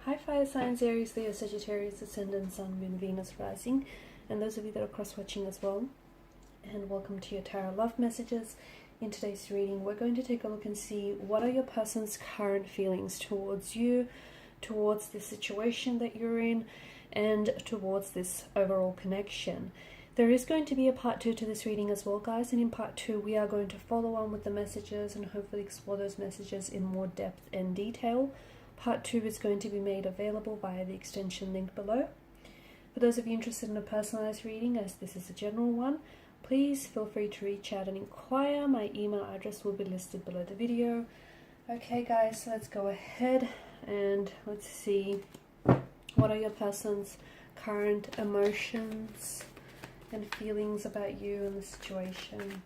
Hi fire signs, Aries, Leo, Sagittarius, Ascendant, Sun, Moon, Venus, Rising, and those of you that are cross-watching as well. And welcome to your Tarot Love Messages. In today's reading, we're going to take a look and see what are your person's current feelings towards you, towards the situation that you're in, and towards this overall connection. There is going to be a part 2 to this reading as well, guys, and in part 2 we are going to follow on with the messages and hopefully explore those messages in more depth and detail. Part 2 is going to be made available via the extension link below. For those of you interested in a personalized reading, as this is a general one, please feel free to reach out and inquire. My email address will be listed below the video. Okay guys, so let's go ahead and let's see what are your person's current emotions and feelings about you and the situation.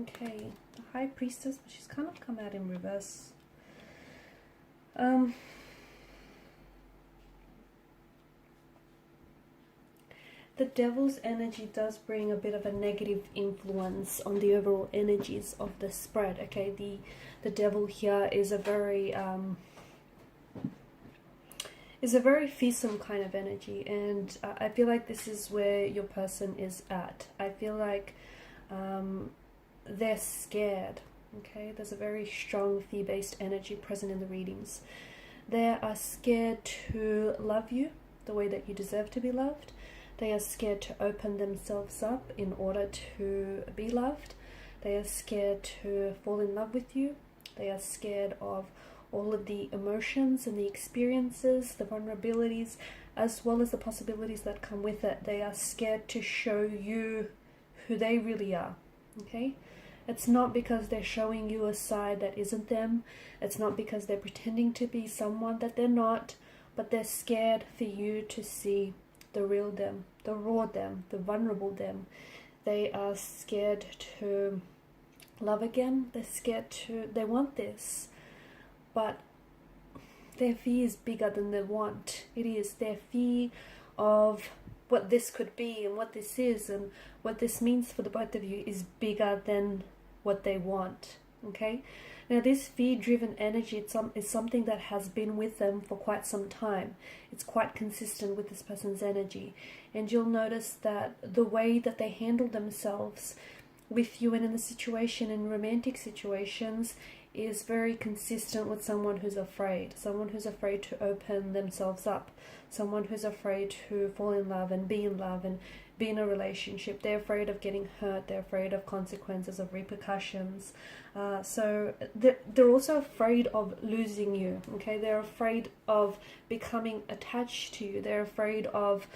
Okay, the High Priestess, but she's kind of come out in reverse. The Devil's energy does bring a bit of a negative influence on the overall energies of the spread. Okay, the Devil here is a very fearsome kind of energy, and I feel like this is where your person is at. I feel like they're scared. Okay, there's a very strong fear-based energy present in the readings. They are scared to love you the way that you deserve to be loved. They are scared to open themselves up in order to be loved. They are scared to fall in love with you. They are scared of all of the emotions and the experiences, the vulnerabilities, as well as the possibilities that come with it. They are scared to show you who they really are. Okay? It's not because they're showing you a side that isn't them. It's not because they're pretending to be someone that they're not, but they're scared for you to see the real them, the raw them, the vulnerable them. They are scared to love again. They're scared to, they want this, but their fear is bigger than their want. It is their fear of what this could be and what this is and what this means for the both of you is bigger than what they want. Okay, now this fear-driven energy is something that has been with them for quite some time. It's quite consistent with this person's energy, and you'll notice that the way that they handle themselves with you and in the situation, in romantic situations, is very consistent with someone who's afraid to open themselves up, someone who's afraid to fall in love and be in a relationship. They're afraid of getting hurt. They're afraid of consequences, of repercussions. So they're also afraid of losing you. Okay, they're afraid of becoming attached to you. They're afraid of,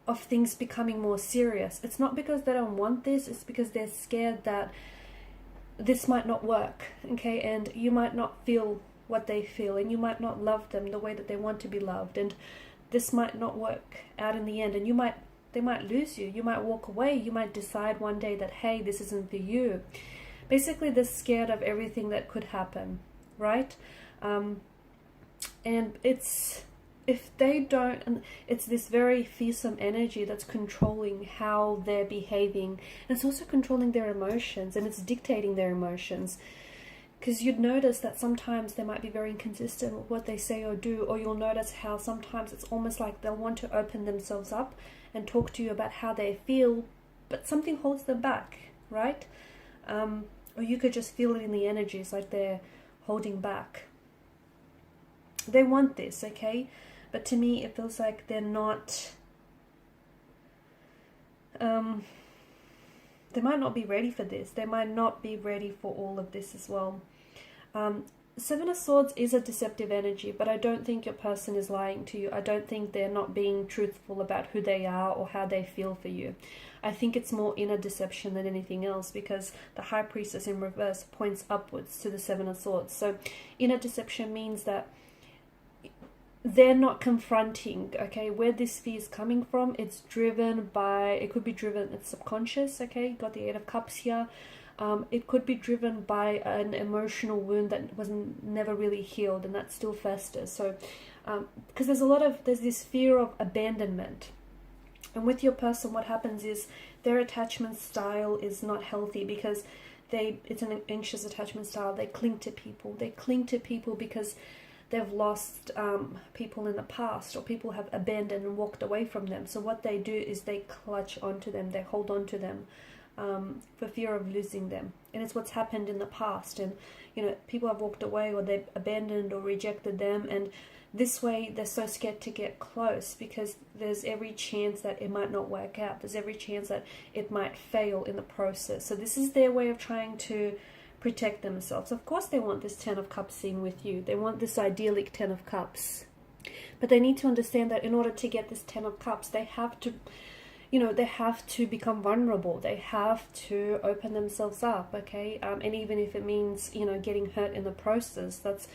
of things becoming more serious. It's not because they don't want this. It's because they're scared that this might not work. Okay, and you might not feel what they feel, and you might not love them the way that they want to be loved, and this might not work out in the end, and they might lose you. You might walk away. You might decide one day that, hey, this isn't for you. Basically, they're scared of everything that could happen, right? And it's this very fearsome energy that's controlling how they're behaving, and it's also controlling their emotions, and it's dictating their emotions. Because you'd notice that sometimes they might be very inconsistent with what they say or do, or you'll notice how sometimes it's almost like they'll want to open themselves up and talk to you about how they feel, but something holds them back, right? Or you could just feel it in the energies, like they're holding back. They want this, okay? But to me, it feels like they're not... they might not be ready for this. They might not be ready for all of this as well. Seven of Swords is a deceptive energy, but I don't think your person is lying to you. I don't think they're not being truthful about who they are or how they feel for you. I think it's more inner deception than anything else, because the High Priestess in reverse points upwards to the Seven of Swords. So inner deception means that they're not confronting, okay, where this fear is coming from. It's driven by, it could be driven, it's subconscious, okay, you got the Eight of Cups here. It could be driven by an emotional wound that was never really healed, and that still festers. So, because there's this fear of abandonment. And with your person, what happens is their attachment style is not healthy, because it's an anxious attachment style. They cling to people. They cling to people because they've lost people in the past, or people have abandoned and walked away from them. So what they do is they clutch onto them. They hold on to them. For fear of losing them. And it's what's happened in the past, and people have walked away, or they've abandoned or rejected them, and this way they're so scared to get close, because there's every chance that it might not work out. There's every chance that it might fail in the process. So this is their way of trying to protect themselves. Of course they want this Ten of Cups seen with you. They want this idyllic Ten of Cups, but they need to understand that in order to get this Ten of Cups, they have to they have to become vulnerable. They have to open themselves up, okay? And even if it means, getting hurt in the process, that's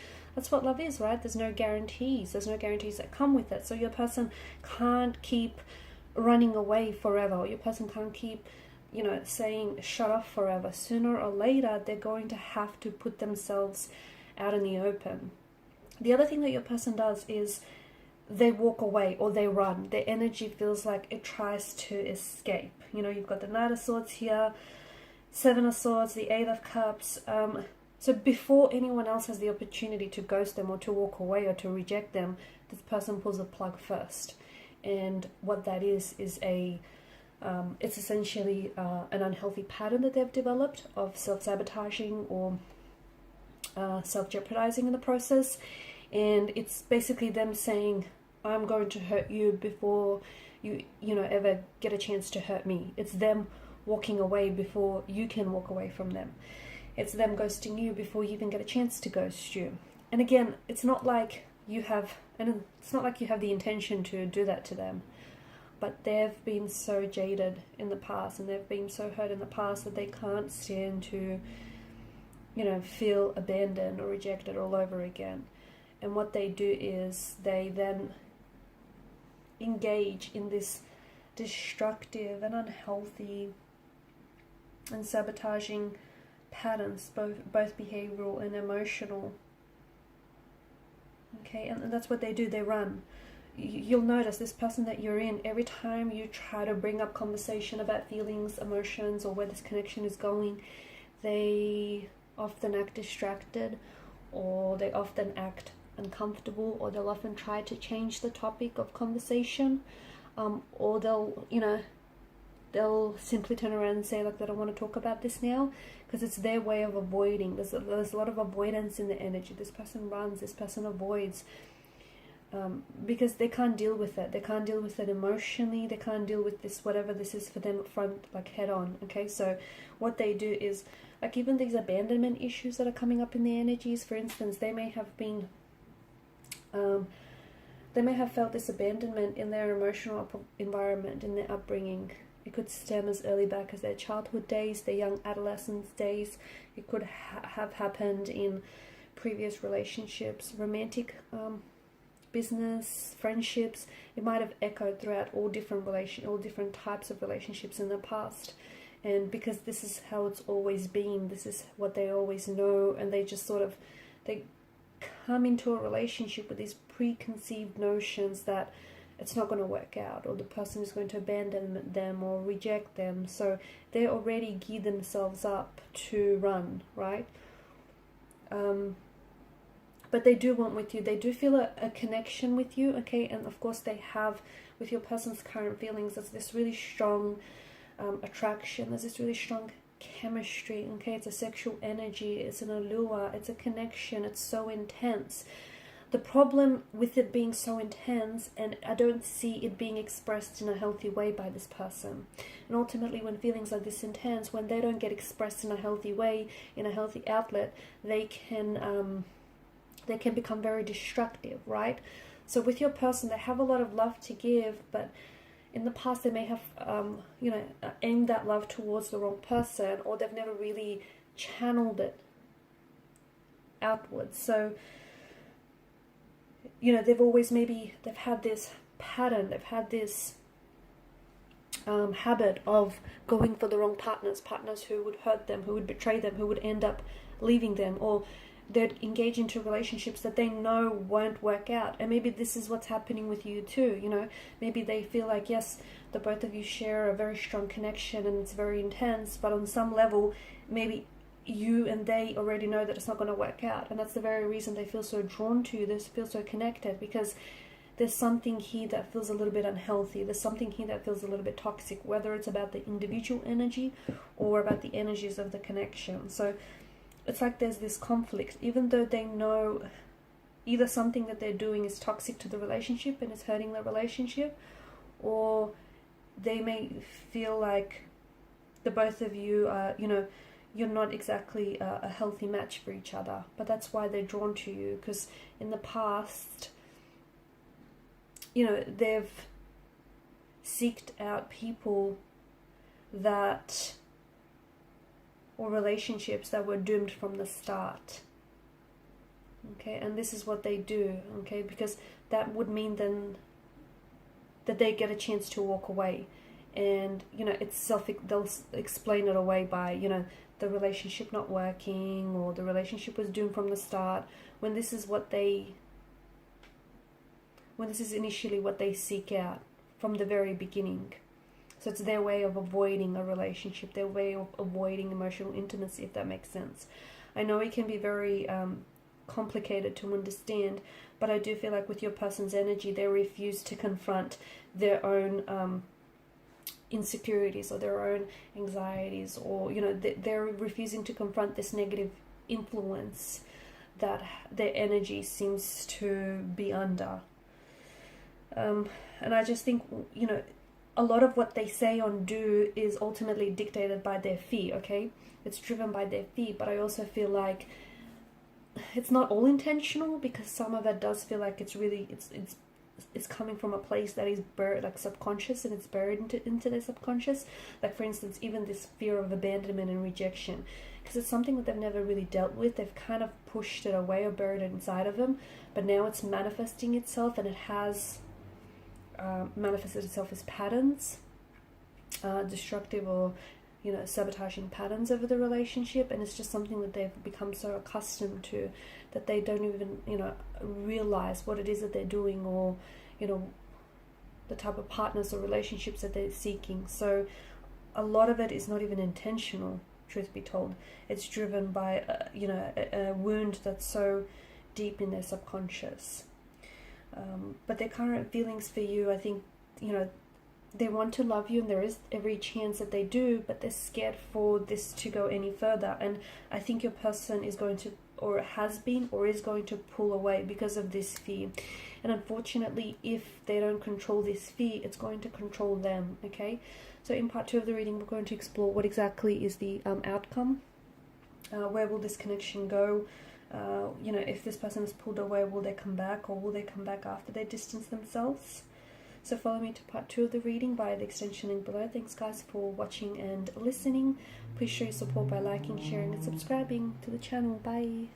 what love is, right? There's no guarantees. There's no guarantees that come with it. So your person can't keep running away forever. Your person can't keep, saying shut off forever. Sooner or later, they're going to have to put themselves out in the open. The other thing that your person does is they walk away, or they run. Their energy feels like it tries to escape. You've got the Knight of Swords here, Seven of Swords, the Eight of Cups. So before anyone else has the opportunity to ghost them, or to walk away, or to reject them, this person pulls the plug first. And what that is it's essentially an unhealthy pattern that they've developed of self-sabotaging or self-jeopardizing in the process. And it's basically them saying, I'm going to hurt you before you ever get a chance to hurt me. It's them walking away before you can walk away from them. It's them ghosting you before you even get a chance to ghost you. And again, it's not like you have the intention to do that to them, but they've been so jaded in the past, and they've been so hurt in the past, that they can't stand to feel abandoned or rejected all over again. And what they do is they then engage in this destructive and unhealthy and sabotaging patterns, both behavioral and emotional. Okay, and that's what they do. They run. You'll notice this person that you're in, every time you try to bring up conversation about feelings, emotions, or where this connection is going, they often act distracted, or they often act uncomfortable, or they'll often try to change the topic of conversation, or they'll simply turn around and say, like, they don't want to talk about this now, because it's their way of avoiding. There's a lot of avoidance in the energy. This person runs, this person avoids, because they can't deal with it. They can't deal with it emotionally. They can't deal with this, whatever this is for them, front, like, head on. Okay, so what they do is, like, even these abandonment issues that are coming up in the energies, for instance, they may have felt this abandonment in their emotional environment, in their upbringing. It could stem as early back as their childhood days, their young adolescence days. It could have happened in previous relationships, romantic, business, friendships. It might have echoed throughout all different types of relationships in the past. And because this is how it's always been, this is what they always know, and they just they come into a relationship with these preconceived notions that it's not going to work out, or the person is going to abandon them or reject them. So they already gear themselves up to run, right? But they do want with you. They do feel a connection with you, okay? And of course they have, with your person's current feelings, there's this really strong attraction. There's this really strong chemistry, okay? It's a sexual energy. It's an allure. It's a connection. It's so intense. The problem with it being so intense, and I don't see it being expressed in a healthy way by this person. And ultimately, when feelings are this intense, when they don't get expressed in a healthy way, in a healthy outlet, they can they can become very destructive, right? So with your person, they have a lot of love to give, but in the past they may have, aimed that love towards the wrong person, or they've never really channeled it outwards. So, they've had this pattern, they've had this habit of going for the wrong partners who would hurt them, who would betray them, who would end up leaving them, or they'd engage into relationships that they know won't work out. And maybe this is what's happening with you too. Maybe they feel like, yes, the both of you share a very strong connection and it's very intense, but on some level, maybe you and they already know that it's not going to work out. And that's the very reason they feel so drawn to you, they feel so connected, because there's something here that feels a little bit unhealthy. There's something here that feels a little bit toxic, whether it's about the individual energy or about the energies of the connection. So it's like there's this conflict, even though they know either something that they're doing is toxic to the relationship and is hurting the relationship, or they may feel like the both of you are, you're not exactly a healthy match for each other. But that's why they're drawn to you, because in the past, they've seeked out people or relationships that were doomed from the start. Okay, and this is what they do, okay, because that would mean then that they get a chance to walk away. And, they'll explain it away by, the relationship not working, or the relationship was doomed from the start, when this is initially what they seek out from the very beginning. So it's their way of avoiding a relationship, their way of avoiding emotional intimacy, if that makes sense. I know it can be very complicated to understand, but I do feel like with your person's energy, they refuse to confront their own insecurities or their own anxieties, or, they're refusing to confront this negative influence that their energy seems to be under. And I just think, a lot of what they say or do is ultimately dictated by their fear, okay? It's driven by their fear, but I also feel like it's not all intentional, because some of it does feel like it's coming from a place that is buried, like subconscious, and it's buried into their subconscious. Like, for instance, even this fear of abandonment and rejection, because it's something that they've never really dealt with. They've kind of pushed it away or buried it inside of them, but now it's manifesting itself, and it has manifested itself as patterns, destructive or sabotaging patterns over the relationship. And it's just something that they've become so accustomed to that they don't even realize what it is that they're doing, or the type of partners or relationships that they're seeking. So a lot of it is not even intentional, truth be told. It's driven by a wound that's so deep in their subconscious. But their current feelings for you, I think, they want to love you, and there is every chance that they do, but they're scared for this to go any further. And I think your person is going to, or has been, or is going to pull away because of this fear. And unfortunately, if they don't control this fear, it's going to control them, okay? So in part 2 of the reading, we're going to explore what exactly is the outcome. Where will this connection go? If this person is pulled away, will they come back, or will they come back after they distance themselves? So follow me to part 2 of the reading via the extension link below. Thanks guys for watching and listening. Please show your support by liking, sharing and subscribing to the channel. Bye.